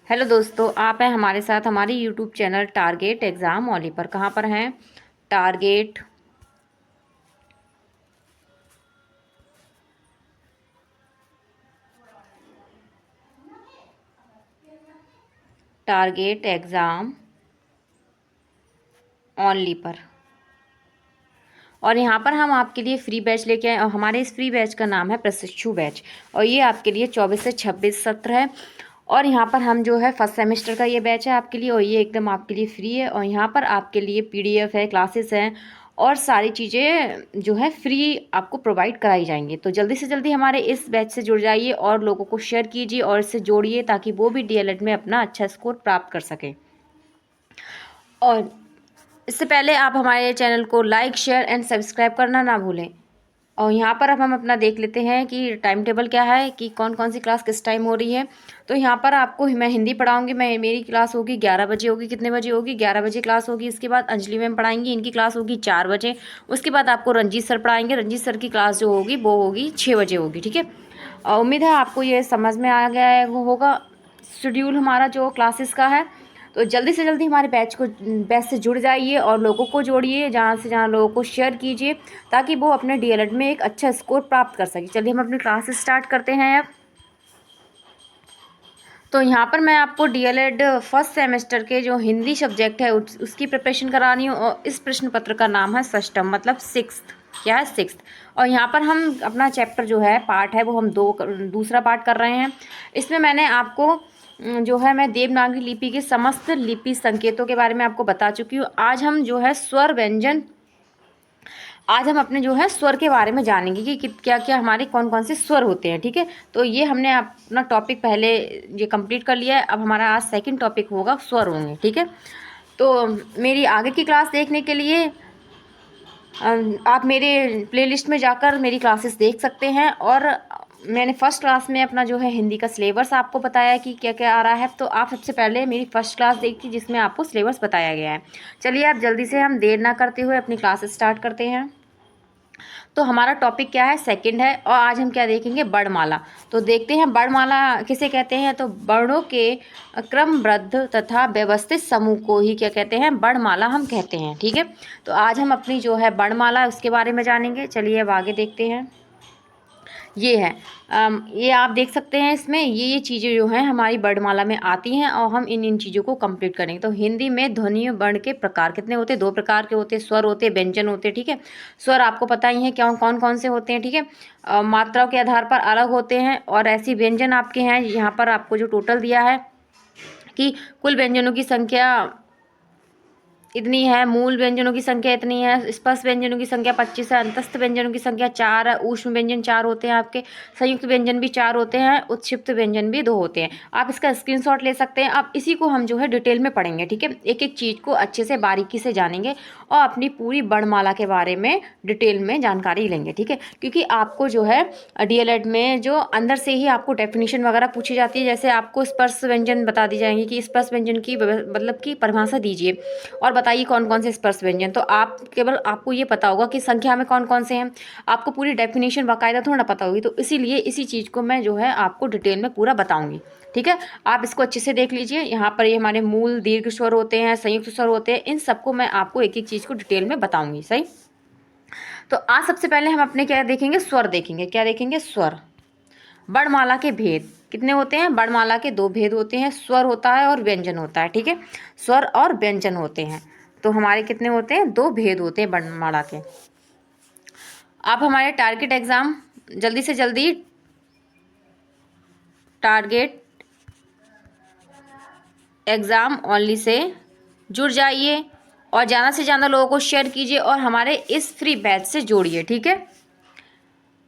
Hello दोस्तों, आप हैं हमारे साथ हमारे YouTube channel target exam only पर। कहाँ पर हैं? टारगेट टारगेट एग्ज़ाम ओनली पर। और यहाँ पर हम आपके लिए फ्री बैच लेके आए और हमारे इस फ्री बैच का नाम है प्रशिक्षु बैच। और ये आपके लिए 24 से 26 सत्र है। और यहाँ पर हम जो है फर्स्ट सेमेस्टर का ये बैच है आपके लिए, और ये एकदम आपके लिए फ्री है। और यहाँ पर आपके लिए पीडीएफ है, क्लासेस हैं और सारी चीज़ें जो है फ्री आपको प्रोवाइड कराई जाएंगी। तो जल्दी से जल्दी हमारे इस बैच से जुड़ जाइए और लोगों को शेयर कीजिए और इससे जोड़िए ताकि वो भी डीएलएड में अपना अच्छा स्कोर प्राप्त कर सकें। और इससे पहले आप हमारे चैनल को लाइक, शेयर एंड सब्सक्राइब करना ना भूलें। और यहाँ पर अब हम अपना देख लेते हैं कि टाइम टेबल क्या है, कि कौन कौन सी क्लास किस टाइम हो रही है। तो यहाँ पर आपको मैं हिंदी पढ़ाऊंगी। मेरी क्लास होगी 11 बजे होगी। कितने बजे होगी? 11 बजे क्लास होगी। इसके बाद अंजलि मैम पढ़ाएंगी, इनकी क्लास होगी 4 बजे। उसके बाद आपको रंजीत सर पढ़ाएंगे, रंजीत सर की क्लास जो होगी वो होगी 6 बजे होगी। ठीक है। उम्मीद है आपको ये समझ में आ गया है, वो होगा शेड्यूल हमारा जो क्लासेस का है। तो जल्दी से जल्दी हमारे बैच से जुड़ जाइए और लोगों को जोड़िए, जहाँ से जहाँ लोगों को शेयर कीजिए ताकि वो अपने डीएलएड में एक अच्छा स्कोर प्राप्त कर सके। चलिए हम अपनी क्लास स्टार्ट करते हैं अब। तो यहाँ पर मैं आपको डीएलएड फर्स्ट सेमेस्टर के जो हिंदी सब्जेक्ट है उसकी प्रिपरेशन करा रही हूँ। और इस प्रश्न पत्र का नाम है षष्ठम, मतलब सिक्स्थ। क्या है? सिक्स्थ। और यहाँ पर हम अपना चैप्टर जो है, पार्ट है, वो हम दूसरा पार्ट कर रहे हैं। इसमें मैंने आपको जो है मैं देवनागरी लिपि के समस्त लिपि संकेतों के बारे में आपको बता चुकी हूँ। आज हम अपने जो है स्वर के बारे में जानेंगे कि क्या क्या हमारे कौन कौन से स्वर होते हैं। ठीक है। तो ये हमने अपना टॉपिक पहले ये कंप्लीट कर लिया है। अब हमारा आज सेकंड टॉपिक होगा स्वर होंगे। ठीक है। तो मेरी आगे की क्लास देखने के लिए आप मेरे प्लेलिस्ट में जाकर मेरी क्लासेस देख सकते हैं। और मैंने फर्स्ट क्लास में अपना जो है हिंदी का सिलेबस आपको बताया कि क्या क्या आ रहा है। तो आप सबसे पहले मेरी फर्स्ट क्लास देखिए जिसमें आपको सिलेबस बताया गया है। चलिए आप जल्दी से, हम देर ना करते हुए अपनी क्लास स्टार्ट करते हैं। तो हमारा टॉपिक क्या है? सेकंड है। और आज हम क्या देखेंगे? वर्णमाला। तो देखते हैं वर्णमाला किसे कहते हैं। तो वर्णों के क्रमबद्ध तथा व्यवस्थित समूह को ही क्या कहते हैं? वर्णमाला हम कहते हैं। ठीक है। तो आज हम अपनी जो है वर्णमाला उसके बारे में जानेंगे। चलिए अब आगे देखते हैं। ये है ये आप देख सकते हैं, इसमें ये चीज़ें जो हैं हमारी वर्णमाला में आती हैं और हम इन चीज़ों को कंप्लीट करेंगे। तो हिंदी में ध्वनि वर्ण के प्रकार कितने होते हैं? 2 प्रकार के होते हैं। स्वर होते हैं, व्यंजन होते हैं। ठीक है। स्वर आपको पता ही है क्या कौन कौन से होते हैं। ठीक है। मात्राओं के आधार पर अलग होते हैं। और ऐसी व्यंजन आपके हैं, यहाँ पर आपको जो टोटल दिया है कि कुल व्यंजनों की संख्या इतनी है, मूल व्यंजनों की संख्या इतनी है, स्पर्श व्यंजनों की संख्या 25 है, अंतस्थ व्यंजनों की संख्या 4 है, ऊष्म व्यंजन 4 होते हैं आपके, संयुक्त व्यंजन भी 4 होते हैं, उत्क्षिप्त व्यंजन भी 2 होते हैं। आप इसका स्क्रीनशॉट ले सकते हैं। आप इसी को हम जो है डिटेल में पढ़ेंगे। ठीक है। एक एक चीज़ को अच्छे से बारीकी से जानेंगे और अपनी पूरी वर्णमाला के बारे में डिटेल में जानकारी लेंगे। ठीक है। क्योंकि आपको जो है डीएलएड में जो अंदर से ही आपको डेफिनेशन वगैरह पूछी जाती है। जैसे आपको स्पर्श व्यंजन बता दी जाएंगी कि स्पर्श व्यंजन की मतलब की परिभाषा दीजिए और बताइए कौन कौन से स्पर्श व्यंजन। तो आप केवल आपको ये पता होगा कि संख्या में कौन कौन से हैं, आपको पूरी डेफिनेशन बाकायदा थोड़ा ना पता होगी। तो इसीलिए इसी चीज़ को मैं जो है आपको डिटेल में पूरा बताऊंगी। ठीक है। आप इसको अच्छे से देख लीजिए। यहाँ पर ये हमारे मूल दीर्घ स्वर होते हैं, संयुक्त स्वर होते हैं, इन सबको मैं आपको एक एक चीज़ को डिटेल में बताऊंगी। सही। तो आज सबसे पहले हम अपने क्या देखेंगे? स्वर देखेंगे। क्या देखेंगे? स्वर। वर्णमाला के भेद कितने होते हैं? वर्णमाला के 2 भेद होते हैं, स्वर होता है और व्यंजन होता है। ठीक है। स्वर और व्यंजन होते हैं। तो हमारे कितने होते हैं? 2 भेद होते हैं वर्णमाला के। आप हमारे टारगेट एग्जाम जल्दी से जल्दी टारगेट एग्जाम ओनली से जुड़ जाइए और ज़्यादा से ज़्यादा लोगों को शेयर कीजिए और हमारे इस फ्री बैच से जोड़िए। ठीक है।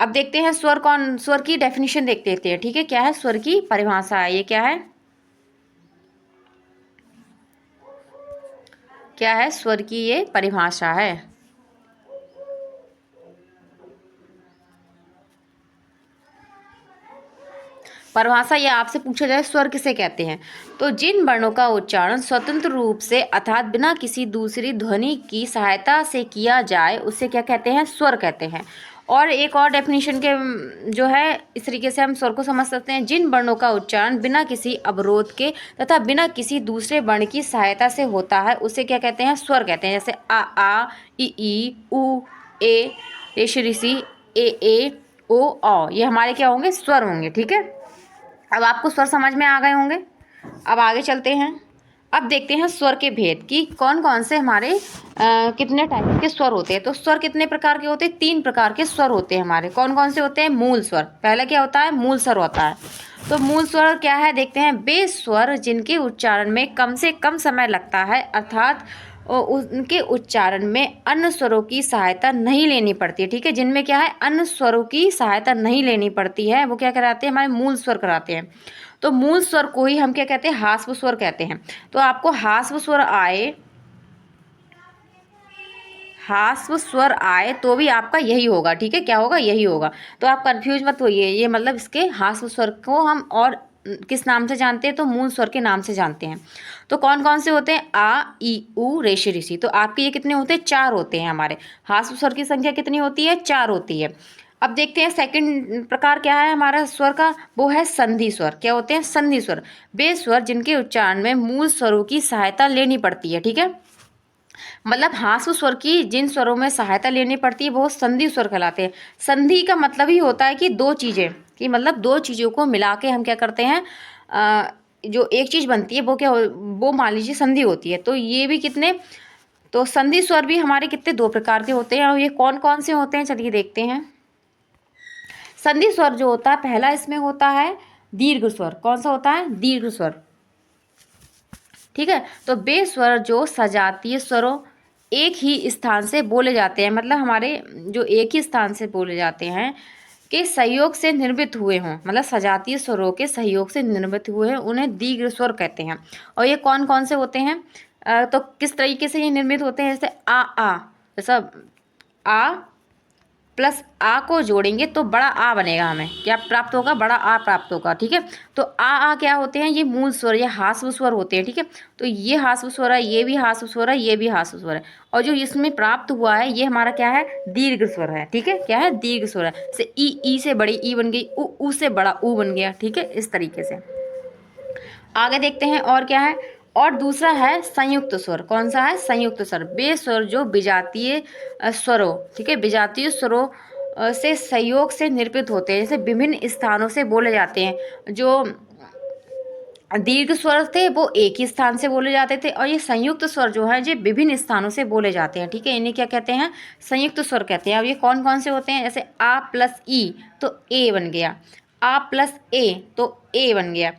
अब देखते हैं स्वर की डेफिनेशन देख लेते हैं। ठीक है। क्या है? स्वर की परिभाषा है। ये क्या है? क्या है? स्वर की ये परिभाषा है। परिभाषा ये आपसे पूछा जाए स्वर किसे कहते हैं, तो जिन वर्णों का उच्चारण स्वतंत्र रूप से अर्थात बिना किसी दूसरी ध्वनि की सहायता से किया जाए उसे क्या कहते हैं? स्वर कहते हैं। और एक और डेफिनेशन के जो है इस तरीके से हम स्वर को समझ सकते हैं, जिन वर्णों का उच्चारण बिना किसी अवरोध के तथा बिना किसी दूसरे वर्ण की सहायता से होता है उसे क्या कहते हैं, स्वर कहते हैं। जैसे आ ई उ ए ऋषि ऋषि ए ओ औ, ये हमारे क्या होंगे, स्वर होंगे। ठीक है, अब आपको स्वर समझ में आ गए होंगे। अब आगे चलते हैं, अब देखते हैं स्वर के भेद कि कौन कौन से हमारे कितने टाइप के स्वर होते हैं। तो स्वर कितने प्रकार के होते हैं, 3 प्रकार के स्वर होते हैं हमारे। कौन कौन से होते हैं, मूल स्वर, पहला क्या होता है, मूल स्वर होता है। तो मूल स्वर क्या है, देखते हैं, वे स्वर जिनके उच्चारण में कम से कम समय लगता है, अर्थात उनके उच्चारण में अन्य स्वरों की सहायता नहीं लेनी पड़ती है। ठीक है, जिनमें क्या है, अन्य स्वरों की सहायता नहीं लेनी पड़ती है, वो क्या कराते हैं, हमारे मूल स्वर कराते हैं। तो मूल स्वर को ही हम क्या कहते हैं, ह्रास्व स्वर कहते हैं। तो आपको ह्रास्व स्वर आए तो भी आपका यही होगा। ठीक है, क्या होगा, यही होगा। तो आप कंफ्यूज मत होइए, ये मतलब इसके ह्रास्व स्वर को हम और किस नाम से जानते हैं, तो मूल स्वर के नाम से जानते हैं। तो कौन कौन से होते हैं, आ ई उ ऋषि ऋषि। तो आपके ये कितने होते हैं, 4 होते हैं हमारे। ह्रास्व स्वर की संख्या कितनी होती है, 4 होती है। अब देखते हैं सेकंड प्रकार क्या है हमारा स्वर का, वो है संधि स्वर। क्या होते हैं, संधि स्वर, वे स्वर जिनके उच्चारण में मूल स्वरों की सहायता लेनी पड़ती है। ठीक है, मतलब ह्रास्व स्वर की जिन स्वरों में सहायता लेनी पड़ती है वो संधि स्वर कहलाते हैं। संधि का मतलब ही होता है कि दो चीज़ें, कि मतलब दो चीज़ों को मिला के हम क्या करते हैं, जो एक चीज़ बनती है वो क्या वो मान लीजिए संधि होती है। तो ये भी कितने, तो संधि स्वर भी हमारे कितने, 2 प्रकार के होते हैं। और ये कौन कौन से होते हैं, चलिए देखते हैं। संधि स्वर जो होता है, पहला इसमें होता है दीर्घ स्वर। कौन सा होता है, दीर्घ स्वर। ठीक है, तो वे स्वर जो सजातीय स्वरों एक ही स्थान से बोले जाते हैं, मतलब हमारे जो एक ही स्थान से बोले जाते हैं के सहयोग से निर्मित हुए हों, मतलब सजातीय स्वरों के सहयोग से निर्मित हुए हैं, उन्हें दीर्घ स्वर कहते हैं। और ये कौन कौन से होते हैं, तो किस तरीके से ये निर्मित होते हैं, जैसे आ जैसा आ प्लस आ को जोड़ेंगे तो बड़ा आ बनेगा, हमें क्या प्राप्त होगा, बड़ा आ प्राप्त होगा। ठीक है, तो आ क्या होते हैं, ये मूल स्वर या ह्रास्व स्वर होते हैं। ठीक है, तो ये ह्रास्व स्वर है, ये भी ह्रास्व स्वर है, ये भी ह्रास्व स्वर है। और जो इसमें प्राप्त हुआ है ये हमारा क्या है, दीर्घ स्वर है। ठीक है, क्या है, दीर्घ स्वर है। जैसे ई से बड़ी ई बन गई, उ से बड़ा उ बन गया। ठीक है, इस तरीके से आगे देखते हैं और क्या है। और दूसरा है संयुक्त स्वर। कौन सा है, संयुक्त स्वर, वे स्वर जो विजातीय स्वरों, ठीक है, विजातीय स्वरों से संयोग से निर्मित होते हैं, जैसे विभिन्न स्थानों से बोले जाते हैं। जो दीर्घ स्वर थे वो एक ही स्थान से बोले जाते थे, और ये संयुक्त स्वर जो है ये विभिन्न स्थानों से बोले जाते हैं। ठीक है, इन्हें क्या कहते हैं, संयुक्त स्वर कहते हैं। अब ये कौन कौन से होते हैं, जैसे आ प्लस ई तो ए बन गया, आ प्लस ए तो ए बन गया,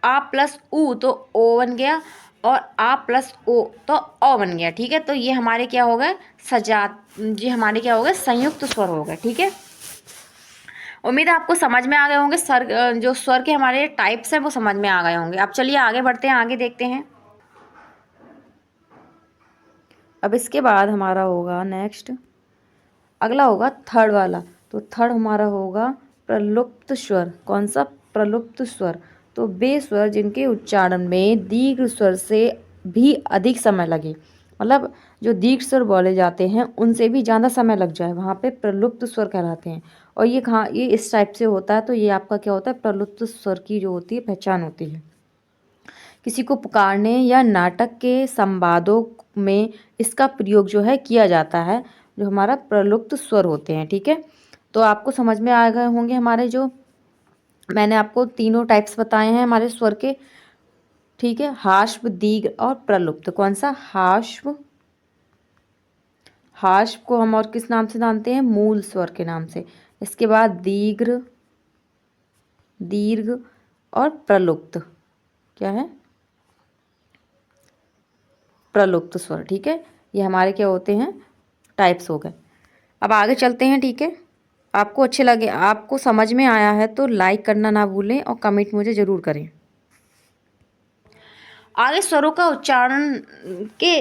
आ प्लस उ तो ओ बन गया, और आ प्लस ओ तो ओ बन गया। ठीक है, तो ये हमारे क्या हो गए, ये हमारे क्या हो गए, संयुक्त स्वर हो गए। ठीक है, उम्मीद है आपको समझ में आ गए होंगे। जो स्वर के हमारे टाइप्स हैं वो समझ में आ गए होंगे। अब चलिए आगे बढ़ते हैं, आगे देखते हैं। अब इसके बाद हमारा होगा नेक्स्ट, अगला होगा थर्ड वाला। तो थर्ड हमारा होगा प्रलुप्त स्वर। कौन सा, प्रलुप्त स्वर। तो वे स्वर जिनके उच्चारण में दीर्घ स्वर से भी अधिक समय लगे, मतलब जो दीर्घ स्वर बोले जाते हैं उनसे भी ज़्यादा समय लग जाए, वहाँ पे प्रलुप्त स्वर कहलाते हैं। और ये कहाँ, ये इस टाइप से होता है। तो ये आपका क्या होता है, प्रलुप्त स्वर की जो होती है पहचान होती है। किसी को पुकारने या नाटक के संवादों में इसका प्रयोग जो है किया जाता है, जो हमारा प्रलुप्त स्वर होते हैं। ठीक है, तो आपको समझ में आ गए होंगे हमारे, जो मैंने आपको तीनों टाइप्स बताए हैं हमारे स्वर के। ठीक है, हाश्व, दीर्घ और प्रलुप्त। कौन सा, हाश्व। हाश्व को हम और किस नाम से जानते हैं, मूल स्वर के नाम से। इसके बाद दीर्घ, दीर्घ और प्रलुप्त, क्या है, प्रलुप्त स्वर। ठीक है, ये हमारे क्या होते हैं, टाइप्स हो गए। अब आगे चलते हैं। ठीक है, आपको अच्छे लगे, आपको समझ में आया है तो लाइक करना ना भूलें और कमेंट मुझे ज़रूर करें। आगे स्वरों का उच्चारण के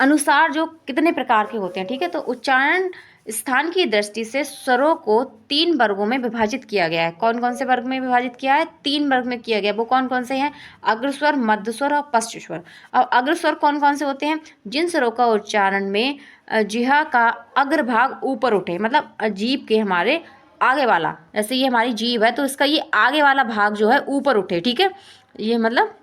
अनुसार जो कितने प्रकार के होते हैं। ठीक है, तो उच्चारण स्थान की दृष्टि से स्वरों को 3 वर्गों में विभाजित किया गया है। कौन कौन से वर्ग में विभाजित किया है? 3 वर्ग में किया गया। वो कौन कौन से हैं? अग्रस्वर, मध्यस्वर और पश्च स्वर। अब अग्रस्वर कौन कौन से होते हैं? जिन स्वरों का उच्चारण में जिह्वा का अग्रभाग ऊपर उठे, मतलब जीभ के हमारे आगे वाला, जैसे ये हमारी जीभ है तो इसका ये आगे वाला भाग जो है ऊपर उठे, ठीक है, ये मतलब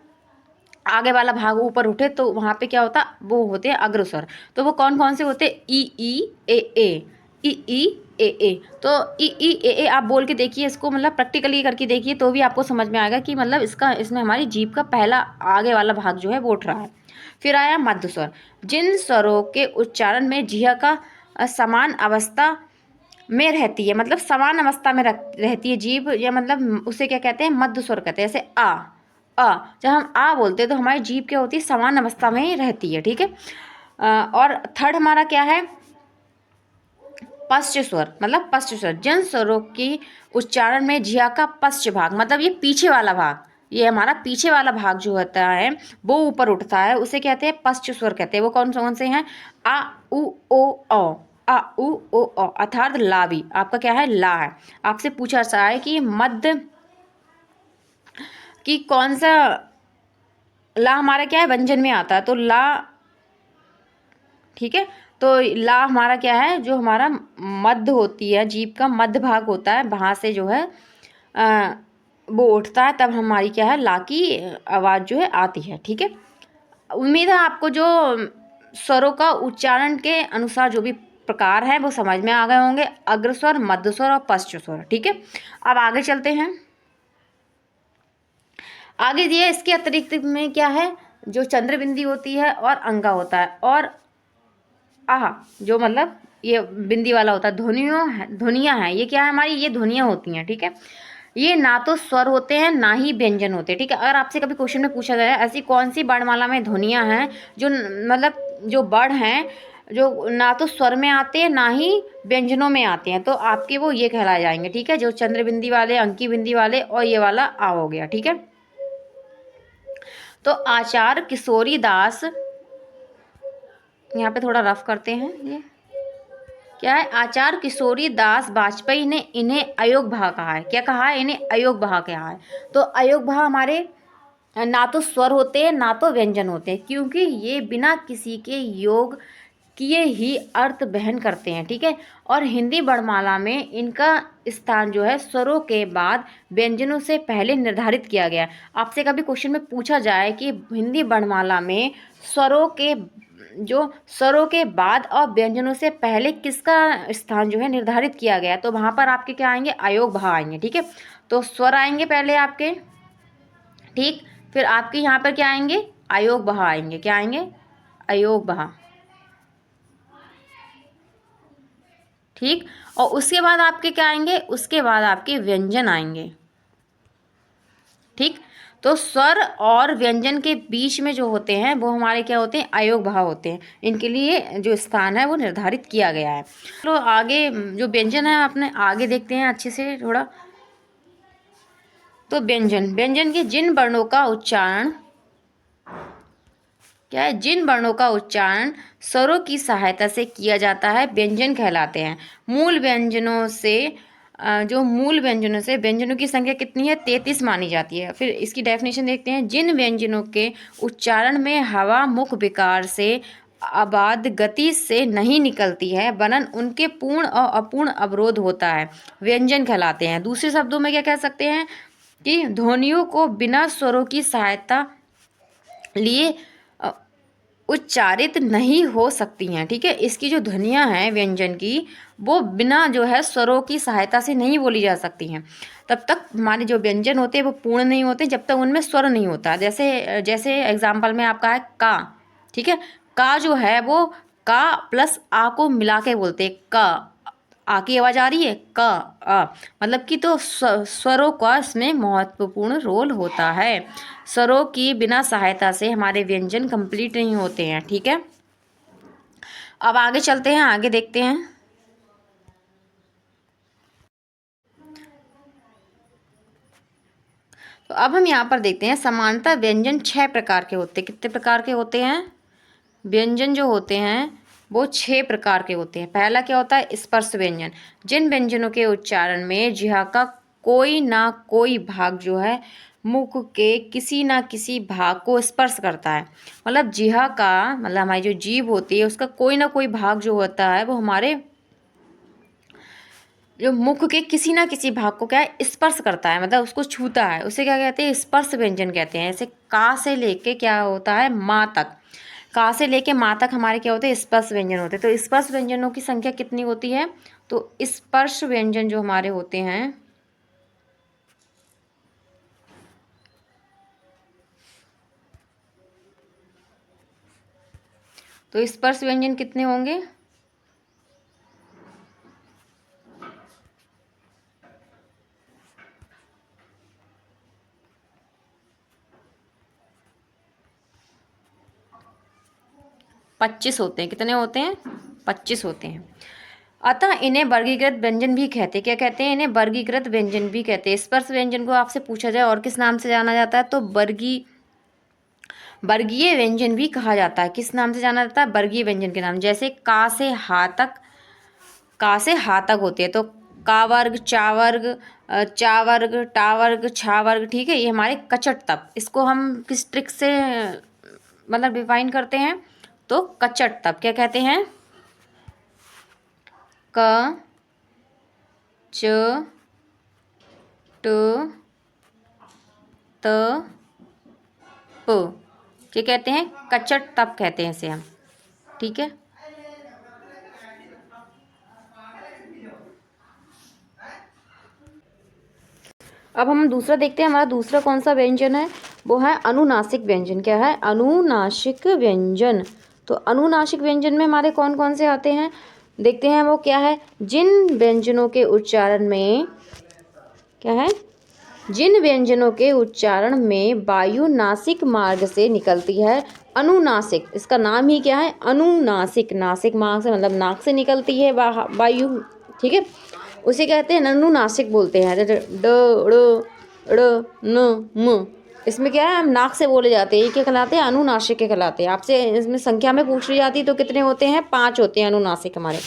आगे वाला भाग ऊपर उठे तो वहाँ पे क्या होता? वो होते हैं अग्रस्वर। तो वो कौन कौन से होते? ई ई ए ए, ई ई ए ए। तो ई ई ए ए आप बोल के देखिए इसको, मतलब प्रैक्टिकली करके देखिए तो भी आपको समझ में आएगा कि मतलब इसमें हमारी जीभ का पहला आगे वाला भाग जो है वो उठ रहा है। फिर आया मध्य स्वर। जिन स्वरों के उच्चारण में जिह्वा का समान अवस्था में रहती है, मतलब समान अवस्था में रहती है जीभ, या मतलब उसे क्या कहते हैं? मध्य स्वर कहते हैं। जैसे अ, जब हम आ बोलते हैं तो हमारी जीभ क्या होती है? समान अवस्था में ही रहती है, ठीक है। और थर्ड हमारा क्या है? पश्च स्वर, मतलब पश्च स्वर। जिन स्वरों की उच्चारण में जिह्वा का पश्च भाग, मतलब ये पीछे वाला भाग, ये हमारा पीछे वाला भाग जो होता है वो ऊपर उठता है, उसे कहते हैं पश्च स्वर कहते हैं। वो कौन कौन से हैं? आ उ ओ औ, आ उ ओ औ, अर्थात ला भी आपका क्या है? ला है। आपसे पूछा सा है कि मध्य कि कौन सा ला हमारा क्या है? व्यंजन में आता है, तो ला, ठीक है। तो ला हमारा क्या है? जो हमारा मध्य होती है, जीभ का मध्य भाग होता है, वहाँ से जो है वो उठता है, तब हमारी क्या है? ला की आवाज़ जो है आती है, ठीक है। उम्मीद है आपको जो स्वरों का उच्चारण के अनुसार जो भी प्रकार है वो समझ में आ गए होंगे, अग्रस्वर, मध्यस्वर और पश्च स्वर, ठीक है। अब आगे चलते हैं। आगे दिए इसके अतिरिक्त में क्या है? जो चंद्र बिंदी होती है और अंगा होता है, और आह जो मतलब ये बिंदी वाला होता है, ध्वनियाँ हैं। ये क्या है हमारी? ये ध्वनियाँ होती हैं, ठीक है। ये ना तो स्वर होते हैं ना ही व्यंजन होते हैं, ठीक है। अगर आपसे कभी क्वेश्चन में पूछा जाए ऐसी कौन सी वर्णमाला में ध्वनियाँ हैं जो मतलब जो वर्ण हैं जो ना तो स्वर में आते हैं ना ही व्यंजनों में आते हैं, तो आपके वो ये कहलाए जाएंगे, ठीक है। जो चंद्र बिंदी वाले, अंकी बिंदी वाले और ये वाला आ हो गया, ठीक है। तो आचार्य किशोरी दास, यहाँ पे थोड़ा रफ करते हैं, ये क्या है? आचार्य किशोरी दास वाजपेयी ने इन्हें अयोग भा कहा है। क्या कहा है? इन्हें अयोग भा कहा है। तो अयोग भा हमारे ना तो स्वर होते हैं ना तो व्यंजन होते हैं, क्योंकि ये बिना किसी के योग किए ही अर्थ बहन करते हैं, ठीक है। और हिंदी वर्णमाला में इनका स्थान जो है स्वरों के बाद व्यंजनों से पहले निर्धारित किया गया है। आपसे कभी क्वेश्चन में पूछा जाए कि हिंदी वर्णमाला में स्वरों के बाद और व्यंजनों से पहले किसका स्थान जो है निर्धारित किया गया, तो वहाँ पर आपके क्या आएंगे? अयोग भा आएंगे, ठीक है। तो स्वर आएंगे पहले आपके, ठीक। फिर आपके यहाँ पर क्या आएंगे? अयोग भा आएंगे। क्या आएंगे? अयोग भा, ठीक। और उसके बाद आपके क्या आएंगे? उसके बाद आपके व्यंजन आएंगे, ठीक। तो स्वर और व्यंजन के बीच में जो होते हैं वो हमारे क्या होते हैं? अयोग भाव होते हैं। इनके लिए जो स्थान है वो निर्धारित किया गया है। तो आगे जो व्यंजन है अपने आगे देखते हैं अच्छे से थोड़ा। तो व्यंजन के जिन वर्णों का उच्चारण क्या है? जिन वर्णों का उच्चारण स्वरों की सहायता से किया जाता है व्यंजन कहलाते हैं। मूल व्यंजनों से व्यंजनों की संख्या कितनी है? 33 मानी जाती है। फिर इसकी डेफिनेशन देखते हैं। जिन व्यंजनों के उच्चारण में हवा मुख विकार से अबाध गति से नहीं निकलती है वरन उनके पूर्ण और अपूर्ण अवरोध होता है, व्यंजन कहलाते हैं। दूसरे शब्दों में क्या कह सकते हैं कि ध्वनियों को बिना स्वरों की सहायता लिए उच्चारित नहीं हो सकती हैं, ठीक है। इसकी जो ध्वनियाँ हैं व्यंजन की वो बिना जो है स्वरों की सहायता से नहीं बोली जा सकती हैं। तब तक हमारे जो व्यंजन होते हैं वो पूर्ण नहीं होते जब तक उनमें स्वर नहीं होता। जैसे एग्जाम्पल में आपका है का, ठीक है। का जो है वो का प्लस आ को मिला के बोलते हैं का। आ की आवाज़ आ रही है? का आ, मतलब कि तो स्वरों का इसमें महत्वपूर्ण रोल होता है। स्वरों की बिना सहायता से हमारे व्यंजन कंप्लीट नहीं होते हैं, ठीक है। अब आगे चलते हैं, आगे देखते हैं। तो अब हम यहाँ पर देखते हैं समानता व्यंजन 6 प्रकार के होते हैं। कितने प्रकार के होते हैं? व्यंजन जो होते हैं वो 6 प्रकार के होते हैं। पहला क्या होता है? स्पर्श व्यंजन। जिन व्यंजनों के उच्चारण में जिह्वा का कोई ना कोई भाग जो है मुख के किसी ना किसी भाग को स्पर्श करता है। मतलब जिह्वा का, मतलब हमारी जो जीभ होती है उसका कोई ना कोई भाग जो होता है वो हमारे जो मुख के किसी ना किसी भाग को क्या है, स्पर्श करता है, मतलब उसको छूता है, उसे क्या कहते हैं? स्पर्श व्यंजन कहते हैं। जैसे का से लेके क्या होता है? माँ तक। का से लेके माँ तक हमारे क्या होते हैं? स्पर्श व्यंजन होते हैं। तो स्पर्श व्यंजनों की संख्या कितनी होती है? तो स्पर्श व्यंजन जो हमारे होते हैं, तो स्पर्श व्यंजन कितने होंगे? 25 होते हैं। कितने होते हैं? 25 होते हैं। अतः इन्हें वर्गीकृत व्यंजन भी कहते हैं। क्या कहते हैं? इन्हें वर्गीकृत व्यंजन भी कहते हैं। स्पर्श व्यंजन को आपसे पूछा जाए और किस नाम से जाना जाता है, तो वर्गीय व्यंजन भी कहा जाता है। किस नाम से जाना जाता है? वर्गीय व्यंजन के नाम। जैसे का से हा तक, का से हा तक होती है, तो का वर्ग, चा वर्ग, चा वर्ग, टा वर्ग, छा वर्ग, ठीक है, ये हमारे कचट तप। इसको हम किस ट्रिक से मतलब डिफाइन करते हैं? तो कचट तप क्या कहते हैं? क च ट त प, क्या कहते हैं? कचट तप कहते हैं इसे हम, ठीक है। अब हम दूसरा देखते हैं। हमारा दूसरा कौन सा व्यंजन है? वो है अनुनासिक व्यंजन। क्या है? अनुनासिक व्यंजन। तो अनुनासिक व्यंजन में हमारे कौन कौन से आते हैं देखते हैं। वो क्या है? जिन व्यंजनों के उच्चारण में क्या है? जिन व्यंजनों के उच्चारण में वायु नासिक मार्ग से निकलती है, अनुनासिक, इसका नाम ही क्या है? अनुनासिक। नासिक मार्ग से मतलब नाक से निकलती है वायु, ठीक है, उसे कहते हैं अनुनासिक बोलते हैं। जैसे ड ड़ ड़ न म, इसमें क्या है? हम नाक से बोले जाते हैं, ये क्या कहलाते हैं? अनुनासिक के कहलाते हैं। आपसे इसमें संख्या में पूछ ली जाती है तो कितने होते हैं? 5 होते हैं अनुनासिक हमारे।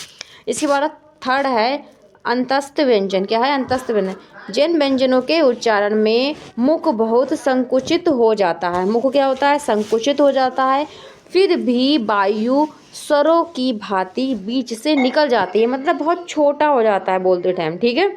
इसके बाद थर्ड है अंतस्थ व्यंजन। क्या है? अंतस्थ व्यंजन। जिन व्यंजनों के उच्चारण में मुख बहुत संकुचित हो जाता है, मुख क्या होता है? संकुचित हो जाता है, फिर भी वायु स्वरों की भांति बीच से निकल जाती है, मतलब बहुत छोटा हो जाता है बोलते टाइम, ठीक है,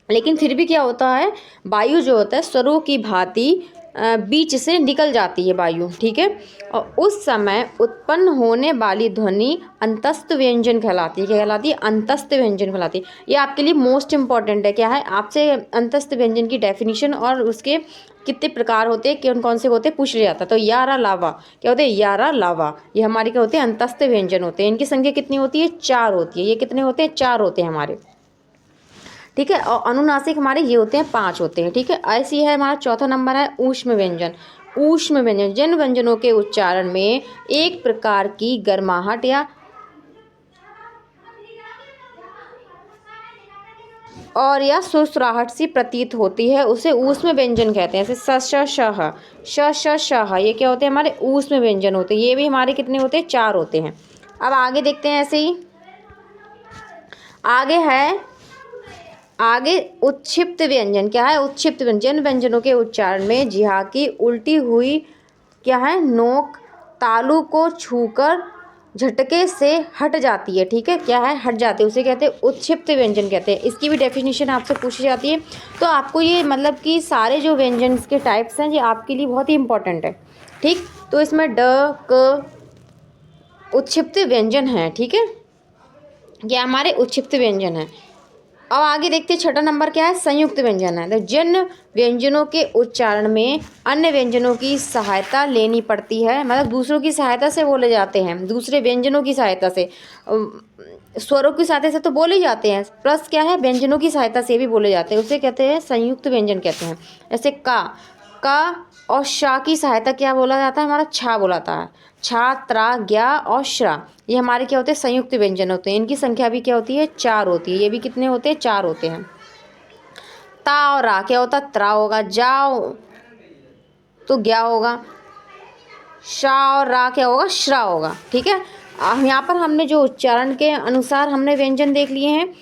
लेकिन फिर भी क्या होता है? वायु जो होता है स्वरों की भांति बीच से निकल जाती है वायु, ठीक है, और उस समय उत्पन्न होने वाली ध्वनि अंतस्थ व्यंजन कहलाती है। क्या कहलाती है? अंतस्थ व्यंजन कहलाती है। ये आपके लिए मोस्ट इंपॉर्टेंट है। क्या है? आपसे अंतस्थ व्यंजन की डेफिनेशन और उसके कितने प्रकार होते हैं, कौन कौन से होते हैं, पूछ लिया जाता है। तो यारा लावा क्या होते हैं? यारा लावा, ये हमारे क्या होते हैं? अंतस्थ व्यंजन होते हैं। इनकी संख्या कितनी होती है? 4 होती है। ये कितने होते हैं? 4 होते हैं हमारे, ठीक है। और अनुनासिक हमारे ये होते हैं 5 होते हैं, ठीक है। ऐसी है हमारा चौथा नंबर है ऊष्म व्यंजन। ऊष्म व्यंजन जिन व्यंजनों के उच्चारण में एक प्रकार की गर्माहट या सुसराहट सी प्रतीत होती है, उसे ऊष्म व्यंजन कहते हैं। जैसे स श श ये क्या होते हैं? हमारे ऊष्म व्यंजन होते हैं। ये भी हमारे कितने होते हैं? 4 होते हैं। अब आगे देखते हैं। ऐसे ही आगे है, आगे उत्क्षिप्त व्यंजन। क्या है? उत्क्षिप्त व्यंजन व्यंजनों के उच्चारण में जिह्वा की उल्टी हुई क्या है? नोक तालु को छूकर झटके से हट जाती है, ठीक है, क्या है? हट जाती है, उसे कहते हैं उत्क्षिप्त व्यंजन कहते हैं। इसकी भी डेफिनेशन आपसे पूछी जाती है। तो आपको ये मतलब कि सारे जो व्यंजन के टाइप्स हैं ये आपके लिए बहुत ही इंपॉर्टेंट है, ठीक। तो इसमें ड क उत्क्षिप्त व्यंजन है, ठीक है, ये हमारे उत्क्षिप्त व्यंजन है। अब आगे देखते हैं छठा नंबर क्या है? संयुक्त व्यंजन है। तो जिन व्यंजनों के उच्चारण में अन्य व्यंजनों की सहायता लेनी पड़ती है, मतलब दूसरों की सहायता से बोले जाते हैं, दूसरे व्यंजनों की सहायता से, स्वरों की सहायता से तो बोले जाते हैं, प्लस क्या है? व्यंजनों की सहायता से भी बोले जाते हैं, उसे कहते हैं संयुक्त व्यंजन कहते हैं। जैसे का और शा की सहायता क्या बोला जाता है? हमारा छा बोला जाता है। छा, त्रा, ज्ञा और श्रा, ये हमारे क्या होते हैं? संयुक्त व्यंजन होते हैं। इनकी संख्या भी क्या होती है? 4 होती है। ये भी कितने होते हैं? 4 होते हैं। ता और रा क्या होता है? त्रा होगा। जाओ तो ज्ञा होगा। शा और रा क्या होगा? श्रा होगा, ठीक है। यहाँ पर हमने जो उच्चारण के अनुसार हमने व्यंजन देख लिए हैं।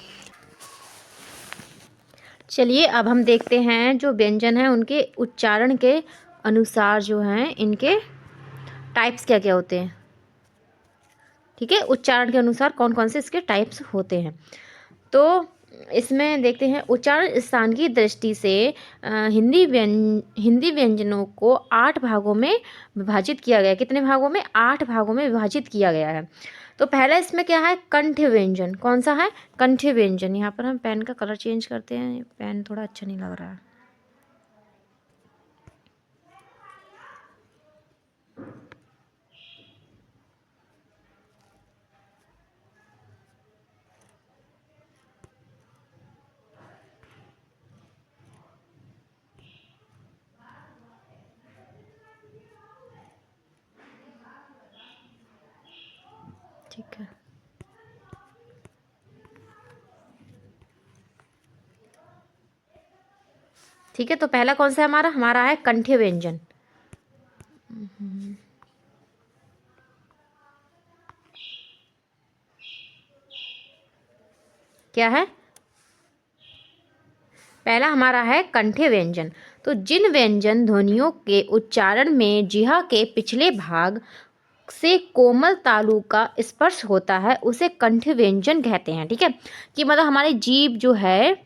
चलिए अब हम देखते हैं जो व्यंजन हैं उनके उच्चारण के अनुसार जो हैं इनके टाइप्स क्या क्या होते हैं। ठीक है, उच्चारण के अनुसार कौन कौन से इसके टाइप्स होते हैं। तो इसमें देखते हैं उच्चारण स्थान की दृष्टि से हिंदी व्यंजनों को 8 भागों में विभाजित किया गया है। कितने भागों में? 8 भागों में विभाजित किया गया है। तो पहला इसमें क्या है? कंठ व्यंजन। कौन सा है? कंठ व्यंजन। यहाँ पर हम पेन का कलर चेंज करते हैं, पेन थोड़ा अच्छा नहीं लग रहा है। ठीक है, ठीक है। तो पहला कौन सा है हमारा? हमारा है कंठ्य व्यंजन। क्या है? पहला हमारा है कंठ्य व्यंजन। तो जिन व्यंजन ध्वनियों के उच्चारण में जिह्वा के पिछले भाग से कोमल तालु का स्पर्श होता है उसे कंठ्य व्यंजन कहते हैं। ठीक है, कि मतलब हमारी जीभ जो है,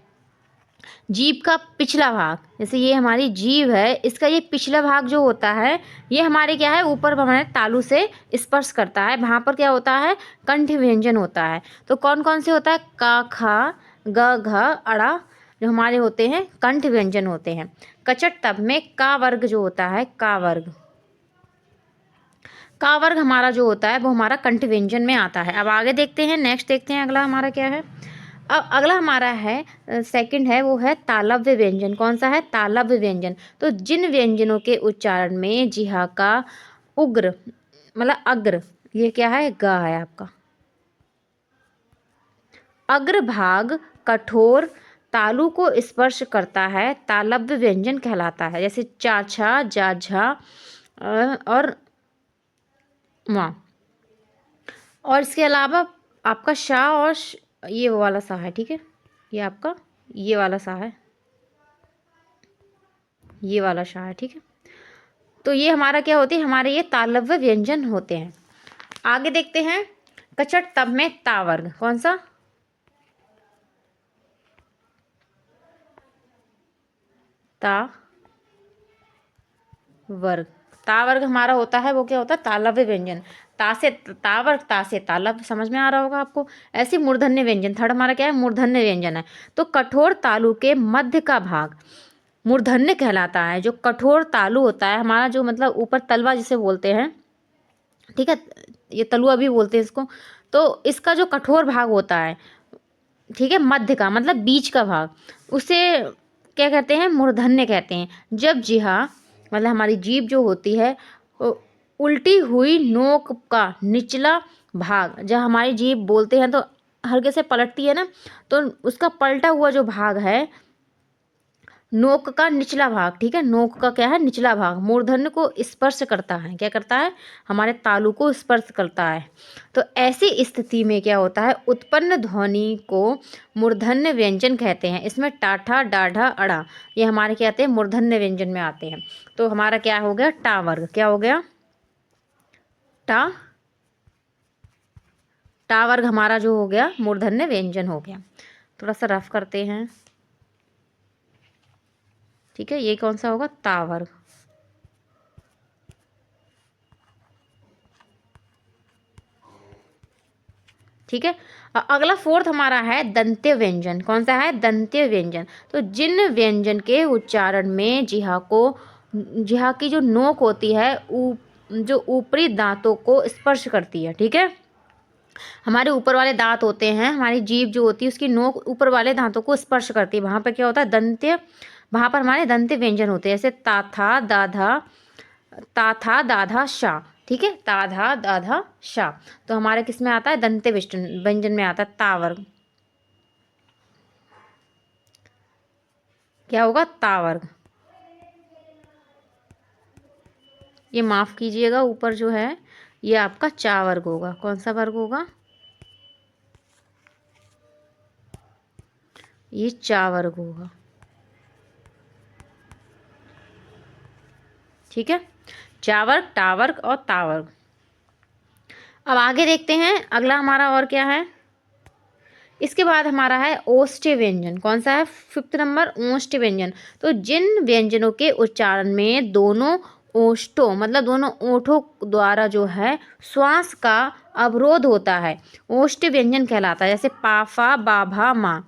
जीभ का पिछला भाग, जैसे ये हमारी जीभ है, इसका ये पिछला भाग जो होता है ये हमारे क्या है? ऊपर हमारे तालु से स्पर्श करता है, वहाँ पर क्या होता है? कंठ्य व्यंजन होता है। तो कौन कौन से होता है? का, खा, ग, घ, अड़ा जो हमारे होते हैं कंठ व्यंजन होते हैं। कचट तब में का वर्ग जो होता है, का वर्ग, का वर्ग हमारा जो होता है वो हमारा कंठ व्यंजन में आता है। अब आगे देखते हैं, नेक्स्ट देखते हैं अगला हमारा क्या है। अब अगला हमारा है सेकंड है, वो है तालव्य व्यंजन। कौन सा है? तालव्य व्यंजन। तो जिन व्यंजनों के उच्चारण में जिह्वा का उग्र मतलब अग्र, ये क्या है? ग है आपका, अग्र भाग कठोर तालु को स्पर्श करता है तालव्य व्यंजन कहलाता है। जैसे चाछा, जाझा और वाँ। और इसके अलावा आपका शाह और ये वो वाला सा है। ठीक है, ये आपका ये वाला सा है, ये वाला शाह है। ठीक है, तो ये हमारा क्या होती है? हमारे ये तालव्य व्यंजन होते हैं। आगे देखते हैं कचट तब में ता वर्ग। कौन सा? ता वर्ग। ता वर्ग हमारा होता है वो क्या होता है? तालव्य व्यंजन। ता से ता वर्ग, ता से तालव्य, समझ में आ रहा होगा आपको। ऐसी मूर्धन्य व्यंजन, थर्ड हमारा क्या है? मूर्धन्य व्यंजन है। तो कठोर तालु के मध्य का भाग मूर्धन्य कहलाता है। जो कठोर तालु होता है हमारा, जो मतलब ऊपर तलवा जिसे बोलते हैं, ठीक है, ये तलुआ भी बोलते हैं इसको। तो इसका जो कठोर भाग होता है, ठीक है, मध्य का मतलब बीच का भाग, उसे क्या कहते हैं? मूर्धन्य कहते हैं। जब जिह्वा मतलब हमारी जीभ जो होती है उल्टी हुई नोक का निचला भाग, जब हमारी जीभ बोलते हैं तो हल्के से पलटती है ना, तो उसका पलटा हुआ जो भाग है नोक का निचला भाग, ठीक है, नोक का क्या है? निचला भाग मूर्धन्य को स्पर्श करता है। क्या करता है? हमारे तालु को स्पर्श करता है। तो ऐसी स्थिति में क्या होता है? उत्पन्न ध्वनि को मूर्धन्य व्यंजन कहते हैं। इसमें टाठा, डाढ़ा, अड़ा ये हमारे क्या आते हैं? मूर्धन्य व्यंजन में आते हैं। तो हमारा क्या हो गया? टा वर्ग। क्या हो गया? टा, टा वर्ग हमारा जो हो गया मूर्धन्य व्यंजन हो गया। थोड़ा सा रफ करते हैं। ठीक है, ये कौन सा होगा? ता वर्ग। ठीक है, अगला फोर्थ हमारा है दंत्य व्यंजन। कौन सा है? दंत्य व्यंजन। तो जिन व्यंजन के उच्चारण में जिह्वा की जो नोक होती है जो ऊपरी दांतों को स्पर्श करती है। ठीक है, हमारे ऊपर वाले दांत होते हैं, हमारी जीभ जो होती है उसकी नोक ऊपर वाले दांतों को स्पर्श करती है, वहां पर क्या होता है? दंत्य, वहां पर हमारे दंत्य व्यंजन होते हैं। जैसे ताथा, दाधा, ताथा, दाधा, शा। ठीक है, ताधा, दाधा, शा। तो हमारे किस में आता है? दंत्य व्यंजन में आता है ता वर्ग। क्या होगा? ता वर्ग। ये माफ कीजिएगा, ऊपर जो है ये आपका चा वर्ग होगा। कौन सा वर्ग होगा? ये चा वर्ग होगा। ठीक है, चा वर्ग, टा वर्ग और ता वर्ग। अब आगे देखते हैं अगला हमारा और क्या है। इसके बाद हमारा है ओष्ठ्य व्यंजन। कौन सा है? 5th नंबर, ओष्ठ्य व्यंजन। तो जिन व्यंजनों के उच्चारण में दोनों ओष्ठों मतलब दोनों ओठों द्वारा जो है श्वास का अवरोध होता है, ओष्ठ्य व्यंजन कहलाता है। जैसे पाफा, बाभा, मा।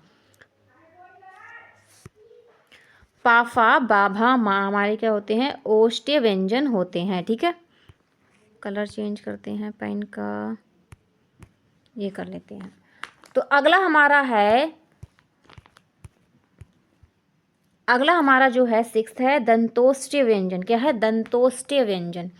पाफा, बाभा, मा हमारे क्या होते हैं? ओष्ठ्य व्यंजन होते हैं। ठीक है, कलर चेंज करते हैं पेन का, ये कर लेते हैं। तो अगला हमारा जो है 6th है दंतोष्ठ्य व्यंजन। क्या है? दंतोष्ठ्य व्यंजन।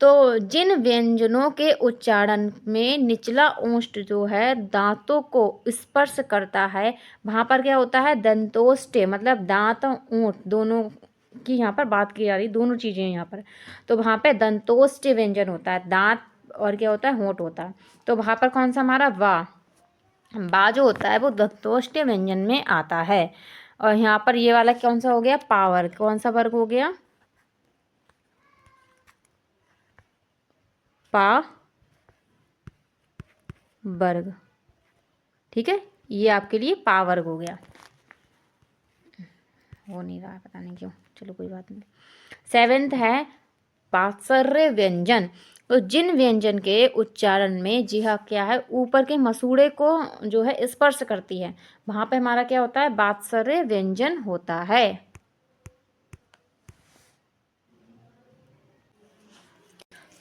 तो जिन व्यंजनों के उच्चारण में निचला ओष्ठ जो है दांतों को स्पर्श करता है, वहाँ पर क्या होता है? दंतोष्ठ्य मतलब दांत ओंठ दोनों की यहाँ पर बात की जा रही, दोनों चीज़ें यहाँ पर। तो वहाँ पे दंतोष्ठ्य व्यंजन होता है, दांत और क्या होता है? होंठ होता है। तो वहाँ पर कौन सा हमारा? बा जो होता है वो दंतोष्ठ्य व्यंजन में आता है। और यहाँ पर ये वाला कौन सा हो गया? पा वर्ग। कौन सा वर्ग हो गया? पा वर्ग। ठीक है, ये आपके लिए पा वर्ग हो गया। हो नहीं रहा है, पता नहीं क्यों, चलो कोई बात नहीं। 7th है पात्सर्य व्यंजन। तो जिन व्यंजन के उच्चारण में जिह्वा क्या है ऊपर के मसूड़े को जो है स्पर्श करती है, वहां पे हमारा क्या होता है? वात्सर्य व्यंजन होता है।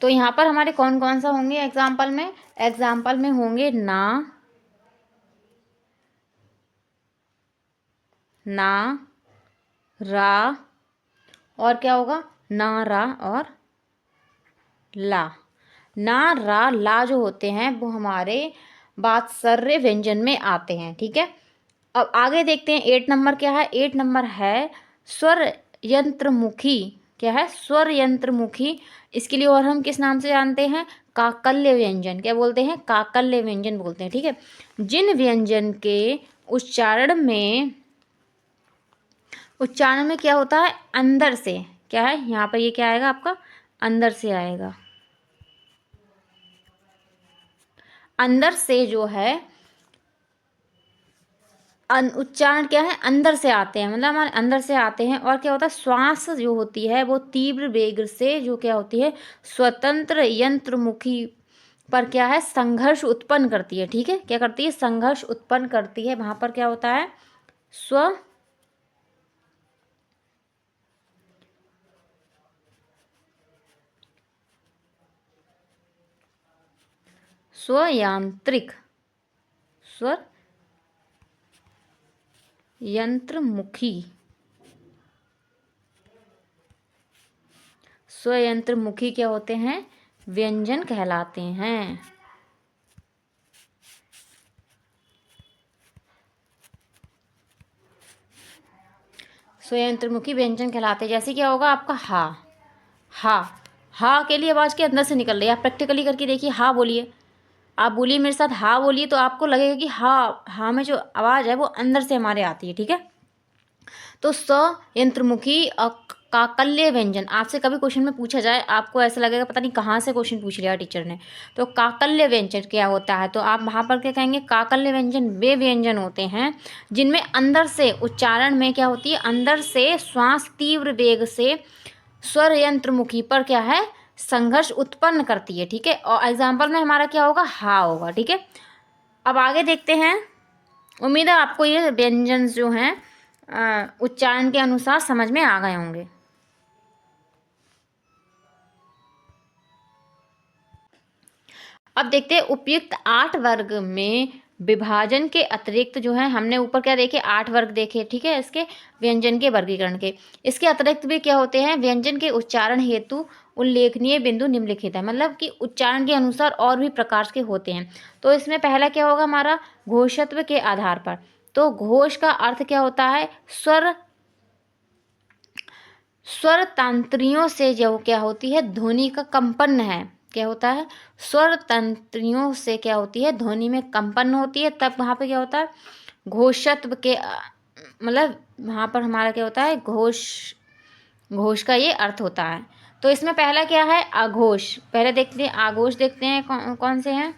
तो यहाँ पर हमारे कौन कौन सा होंगे एग्जाम्पल में? एग्जाम्पल में होंगे ना, ना, रा, और क्या होगा? ना, रा और ला। ना, रा, ला जो होते हैं वो हमारे वात्सर्य व्यंजन में आते हैं। ठीक है, अब आगे देखते हैं 8 नंबर क्या है। 8 नंबर है स्वर यंत्रमुखी। क्या है? स्वर यंत्रमुखी। इसके लिए और हम किस नाम से जानते हैं? काकल्य व्यंजन। क्या बोलते हैं? काकल्य व्यंजन बोलते हैं। ठीक है, जिन व्यंजन के उच्चारण में क्या होता है? अंदर से। क्या है यहाँ पर? ये क्या आएगा आपका? अंदर से आएगा। अंदर से जो है उच्चारण क्या है? अंदर से आते हैं, मतलब हमारे अंदर से आते हैं। और क्या होता है? श्वास जो होती है वो तीव्र वेग से जो क्या होती है? स्वतंत्र यंत्रमुखी पर क्या है? संघर्ष उत्पन्न करती है। ठीक है, क्या करती है? संघर्ष उत्पन्न करती है। वहां पर क्या होता है? स्वयांत्रिक स्वर यंत्रमुखी। स्वयंत्रमुखी क्या होते हैं? व्यंजन कहलाते हैं। स्वयंत्रमुखी व्यंजन कहलाते हैं। जैसे क्या होगा आपका? हा। हा, हा के लिए आवाज के अंदर से निकल रही है। आप प्रैक्टिकली करके देखिए, हा बोलिए, आप बोलिए मेरे साथ, हा बोलिए, तो आपको लगेगा कि हा, हा में जो आवाज है वो अंदर से हमारे आती है। ठीक है, तो स यंत्रमुखी काकल्य व्यंजन आपसे कभी क्वेश्चन में पूछा जाए, आपको ऐसा लगेगा पता नहीं कहाँ से क्वेश्चन पूछ लिया टीचर ने। तो काकल्य व्यंजन क्या होता है? तो आप वहाँ पर क्या कहेंगे? काकल्य व्यंजन वे व्यंजन होते हैं जिनमें अंदर से उच्चारण में क्या होती है? अंदर से श्वास तीव्र वेग से स्वर यंत्रमुखी पर क्या है? संघर्ष उत्पन्न करती है। ठीक है, और एग्जाम्पल में हमारा क्या होगा? हा होगा। ठीक है, अब आगे देखते हैं। उम्मीद है आपको ये व्यंजन जो हैं उच्चारण के अनुसार समझ में आ गए होंगे। अब देखते हैं उपयुक्त 8 वर्ग में विभाजन के अतिरिक्त जो है हमने ऊपर क्या देखे? 8 वर्ग देखे। ठीक है, इसके व्यंजन के वर्गीकरण के। इसके अतिरिक्त भी क्या होते हैं? व्यंजन के उच्चारण हेतु उल्लेखनीय बिंदु निम्नलिखित है, मतलब कि उच्चारण के अनुसार और भी प्रकार के होते हैं। तो इसमें पहला क्या होगा हमारा? घोषत्व के आधार पर। तो घोष का अर्थ क्या होता है? स्वर तांत्रियों से जो क्या होती है? ध्वनि का कंपन है। क्या होता है, स्वर तंत्रियों से क्या होती है, ध्वनि में कंपन होती है, तब वहाँ पे क्या होता है, घोषत्व के मतलब वहाँ पर हमारा क्या होता है, घोष का ये अर्थ होता है। तो इसमें पहला क्या है, आघोष। पहले देखते हैं आघोष, देखते हैं कौन से हैं।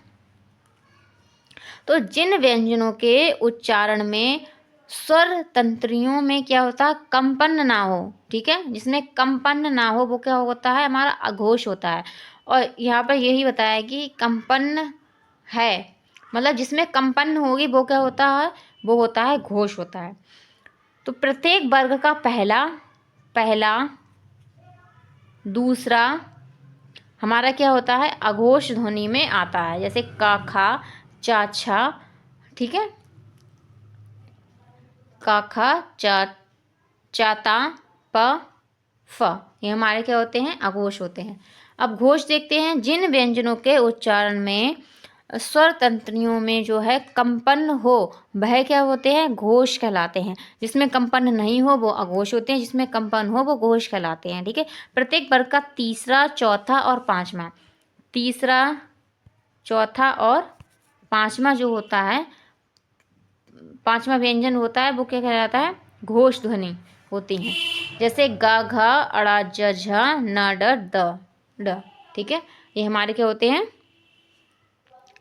तो जिन व्यंजनों के उच्चारण में स्वर तंत्रियों में क्या होता है, कंपन ना हो, ठीक है, जिसमें कंपन ना हो वो क्या होता है, हमारा अघोष होता है। और यहाँ पर यही बताया कि कंपन है, मतलब जिसमें कंपन होगी वो क्या होता है, वो होता है घोष होता है। तो प्रत्येक वर्ग का पहला दूसरा हमारा क्या होता है, अघोष ध्वनि में आता है, जैसे का, खा, चा, छा, ठीक है, का, खा, चा, चाता, प, फ, ये हमारे क्या होते हैं, अघोष होते हैं। अब घोष देखते हैं, जिन व्यंजनों के उच्चारण में स्वर तंत्रियों में जो है कंपन हो वह क्या होते हैं, घोष कहलाते हैं। जिसमें कंपन नहीं हो वो अघोष होते हैं, जिसमें कंपन हो वो घोष कहलाते हैं, ठीक है। प्रत्येक वर्ग का तीसरा, चौथा और पांचवा, तीसरा, चौथा और पांचवा जो होता है, पांचवा व्यंजन होता है वो क्या कहलाता है, घोष ध्वनि होती हैं। जैसे गा, घा, अड़ा, ज, झ, न, ड, द, ड, ठीक है, ये हमारे क्या होते हैं,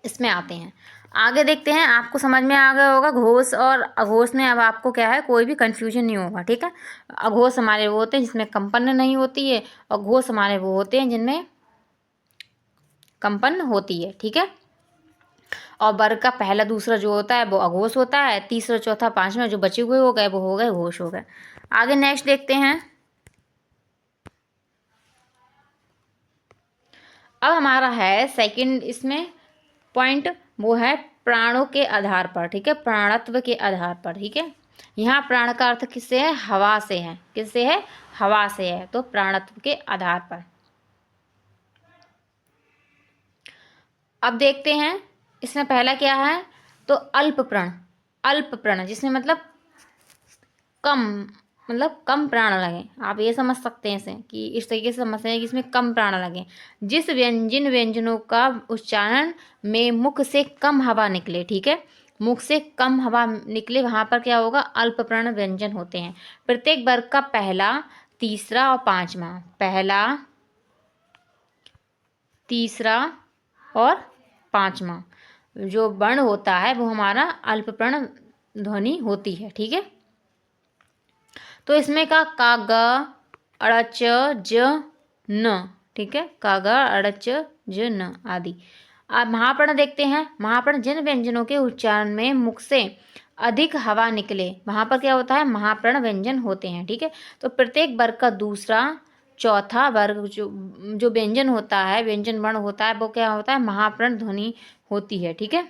इसमें आते हैं। आगे देखते हैं, आपको समझ में आ गया होगा घोष और अघोष में। अब आपको क्या है, कोई भी कंफ्यूजन नहीं होगा, ठीक है। अघोष हमारे वो होते हैं जिसमें कंपन नहीं होती है, और घोष हमारे वो होते हैं जिनमें कंपन होती है, ठीक है। और वर्ग का पहला दूसरा जो होता है वो अघोष होता है, तीसरा, चौथा, पांचवा जो बचे हुए हो गए वो हो गए घोष हो गए। आगे नेक्स्ट देखते हैं। अब हमारा है सेकंड इसमें पॉइंट, वो है प्राणों के आधार पर, ठीक है, प्राणत्व के आधार पर, ठीक है। यहाँ प्राण का अर्थ किससे है, हवा से है, किससे है, हवा से है, तो प्राणत्व के आधार पर। अब देखते हैं इसमें पहला क्या है, तो अल्प प्रण, अल्प प्रण जिसमें कम प्राण लगे, आप ये समझ सकते हैं इसे कि इस तरीके से समझते हैं कि इसमें कम प्राण लगे। जिन व्यंजनों का उच्चारण में मुख से कम हवा निकले, ठीक है, मुख से कम हवा निकले वहाँ पर क्या होगा, अल्प प्रण व्यंजन होते हैं। प्रत्येक वर्ग का पहला, तीसरा और पांचवा, पहला, तीसरा और पांचवा जो वर्ण होता है वो हमारा अल्प प्रण ध्वनि होती है, ठीक है। तो इसमें का ग, अड़च, ज, न, ठीक है, का, ग, अड़च, ज, न आदि। अब महाप्रण देखते हैं। महाप्रण जिन व्यंजनों के उच्चारण में मुख से अधिक हवा निकले वहाँ पर क्या होता है, महाप्रण व्यंजन होते हैं, ठीक है। तो प्रत्येक वर्ग का दूसरा, चौथा वर्ग जो व्यंजन होता है, व्यंजन वर्ण होता है वो क्या होता है, महाप्रण ध्वनि होती है, ठीक है।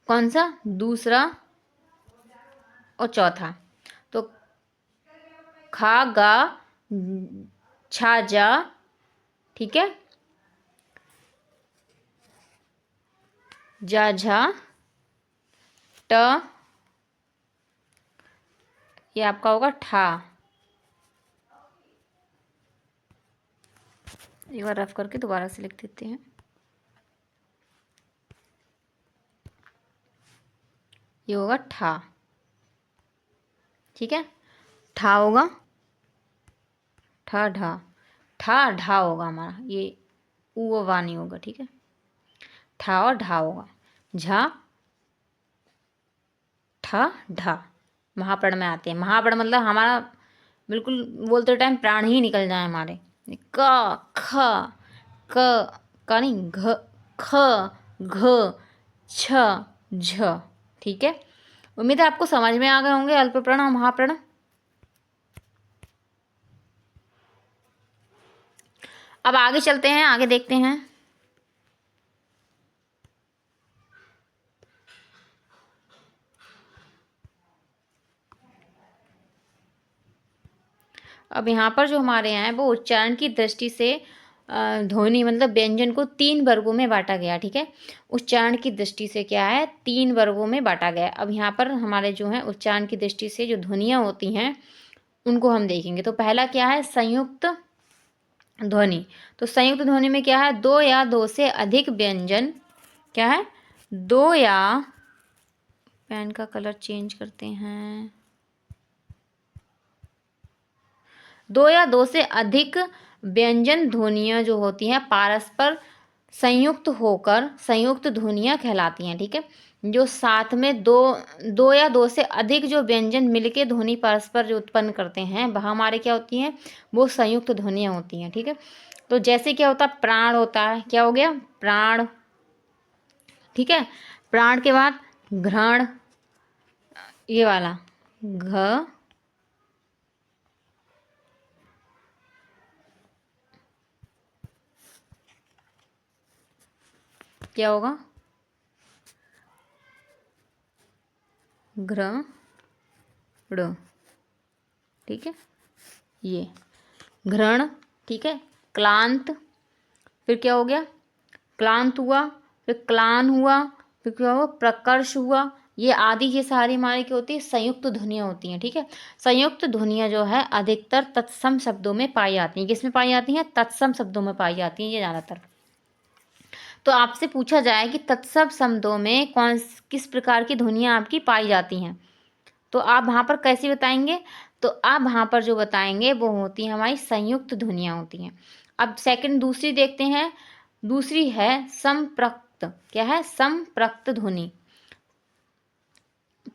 कौन सा, दूसरा और चौथा। तो खा, गा, छा, जा, ठीक है, जा, झा, ट, ये आपका होगा ठा। एक बार रफ करके दोबारा से लिख देते हैं। ये होगा ठा, ठीक है, ठा होगा, ठा, ढा, ठा, ढा होगा हमारा, ये ऊ वा नहीं होगा, ठीक है, ठा और ढा होगा। झा, ठा, ढा महाप्रण में आते हैं। महाप्रण मतलब हमारा बिल्कुल बोलते टाइम प्राण ही निकल जाए हमारे। क, ख, क नहीं, घ, ख, घ, छ, झ, ठीक है। उम्मीद है आपको समझ में आ गए होंगे अल्प प्रण और महाप्रण। अब आगे चलते हैं, आगे देखते हैं। अब यहाँ पर जो हमारे यहाँ है वो उच्चारण की दृष्टि से ध्वनि मतलब व्यंजन को 3 वर्गों में बांटा गया, ठीक है। उच्चारण की दृष्टि से क्या है, 3 वर्गों में बांटा गया। अब यहाँ पर हमारे जो है उच्चारण की दृष्टि से जो ध्वनियाँ होती हैं उनको हम देखेंगे। तो पहला क्या है, संयुक्त ध्वनि। तो संयुक्त ध्वनि में क्या है, दो या दो से अधिक व्यंजन, क्या है, दो या, पेन का कलर चेंज करते हैं, दो या दो से अधिक व्यंजन ध्वनियाँ जो होती हैं पारस्पर संयुक्त होकर संयुक्त ध्वनियाँ कहलाती हैं। ठीक है, जो साथ में दो या दो से अधिक जो व्यंजन मिलके ध्वनि परस्पर जो उत्पन्न करते हैं वह हमारे क्या होती हैं, वो संयुक्त ध्वनियाँ होती हैं। ठीक है, तो जैसे क्या होता है, प्राण होता है, क्या हो गया, प्राण। ठीक है, प्राण के बाद घ्राण, ये वाला घ, क्या होगा, घ्र ड़। ठीक है, ये घ्रण। ठीक है, क्लांत, फिर क्या हो गया, क्लांत हुआ, फिर क्लान हुआ, फिर क्या हुआ, प्रकर्ष हुआ। ये आदि ये सारी हमारी क्या होती है, संयुक्त ध्वनियाँ होती हैं। ठीक है, संयुक्त ध्वनियाँ जो है अधिकतर तत्सम शब्दों में पाई जाती हैं। किसमें पाई जाती हैं, तत्सम शब्दों में पाई जाती हैं ये ज़्यादातर। तो आपसे पूछा जाए कि तत्सम शब्दों में किस प्रकार की ध्वनियाँ आपकी पाई जाती हैं, तो आप वहाँ पर कैसे बताएंगे, तो आप वहाँ पर जो बताएंगे वो होती हैं हमारी संयुक्त ध्वनियाँ होती हैं। अब सेकंड दूसरी देखते हैं, दूसरी है संप्रक्त। क्या है, संप्रक्त ध्वनि।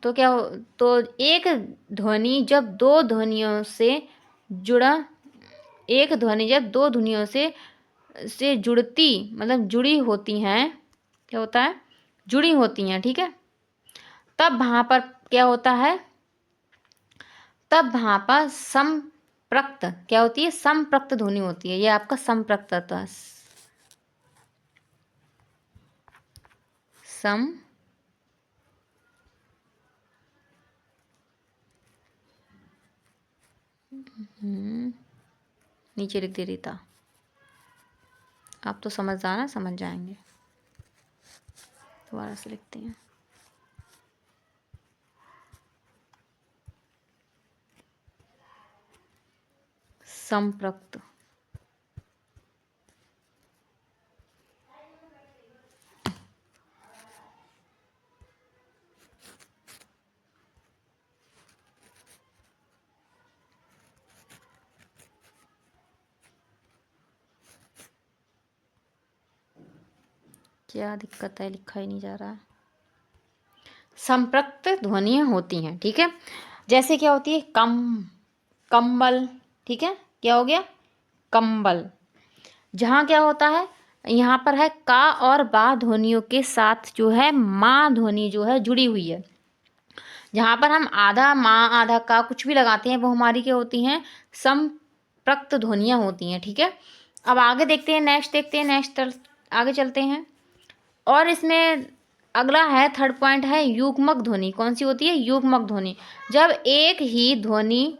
तो क्या हो, तो एक ध्वनि जब दो ध्वनियों से जुड़ा, एक ध्वनि जब दो ध्वनियों से जुड़ती, मतलब जुड़ी होती हैं, क्या होता है, जुड़ी होती हैं। ठीक है, तब वहाँ पर क्या होता है, तब वहाँ पर संप्रक्त क्या होती है, संप्रक्त ध्वनि होती है। ये आपका संप्रक्त होता है, सम नीचे लिख दे रही था, आप तो समझदार ना, समझ जाएंगे। दोबारा से लिखते हैं, संप्रक्त। क्या दिक्कत है, लिखा ही नहीं जा रहा है। संप्रक्त ध्वनियाँ होती हैं। ठीक है, जैसे क्या होती है, कंबल। ठीक है, क्या हो गया, कंबल। जहाँ क्या होता है, यहाँ पर है का और बा ध्वनियों के साथ जो है माँ ध्वनि जो है जुड़ी हुई है। जहाँ पर हम आधा माँ आधा का कुछ भी लगाते हैं वो हमारी क्या होती हैं, संप्रक्त ध्वनियाँ होती हैं। ठीक है, अब आगे देखते हैं, नेक्स्ट देखते हैं, नेक्स्ट आगे चलते हैं। और इसमें अगला है, थर्ड पॉइंट है युग्मक ध्वनि। कौन सी होती है, युग्मक ध्वनि। जब एक ही ध्वनि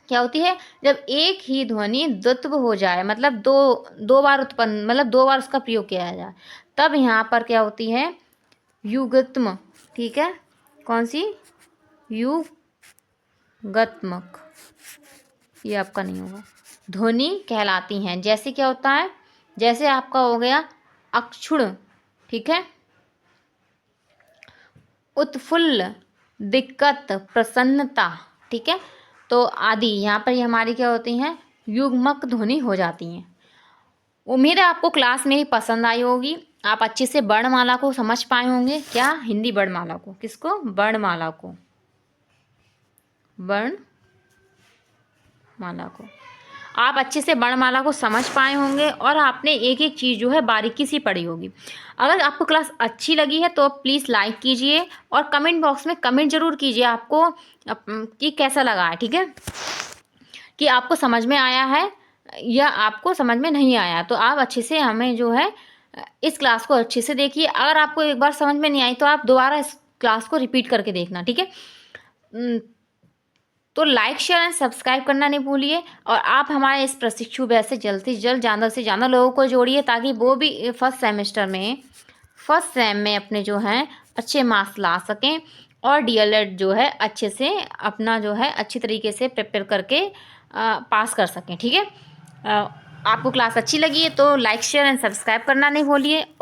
क्या होती है, जब एक ही ध्वनि द्वित्व हो जाए, मतलब दो बार उत्पन्न, मतलब दो बार उसका प्रयोग किया जाए, तब यहाँ पर क्या होती है, युगत्म। ठीक है, कौन सी, युगत्मक, ये आपका नहीं होगा, ध्वनि कहलाती हैं। जैसे क्या होता है, जैसे आपका हो गया अक्षुण। ठीक है, उत्फुल्ल, दिक्कत, प्रसन्नता। ठीक है, तो आदि यहाँ पर ये हमारी क्या होती हैं, युग्मक ध्वनि हो जाती हैं। उम्मीद है आपको क्लास मेरी पसंद आई होगी, आप अच्छे से वर्णमाला को समझ पाए होंगे। क्या, हिंदी वर्णमाला को, किसको, वर्णमाला को, वर्णमाला को आप अच्छे से वर्णमाला को समझ पाए होंगे और आपने एक एक चीज़ जो है बारीकी से पढ़ी होगी। अगर आपको क्लास अच्छी लगी है तो प्लीज़ लाइक कीजिए और कमेंट बॉक्स में कमेंट ज़रूर कीजिए आपको कि कैसा लगा है। ठीक है, कि आपको समझ में आया है या आपको समझ में नहीं आया। तो आप अच्छे से हमें जो है इस क्लास को अच्छे से देखिए। अगर आपको एक बार समझ में नहीं आई तो आप दोबारा इस क्लास को रिपीट करके देखना। ठीक है, तो लाइक शेयर एंड सब्सक्राइब करना नहीं भूलिए और आप हमारे इस प्रशिक्षु बैच से जल्द से ज़्यादा लोगों को जोड़िए ताकि वो भी फर्स्ट सेम में अपने जो हैं अच्छे मार्क्स ला सकें और डीएलएड जो है अच्छे से अपना जो है अच्छी तरीके से प्रिपेयर करके पास कर सकें। ठीक है, आपको क्लास अच्छी लगी है तो लाइक शेयर एंड सब्सक्राइब करना नहीं भूलिए।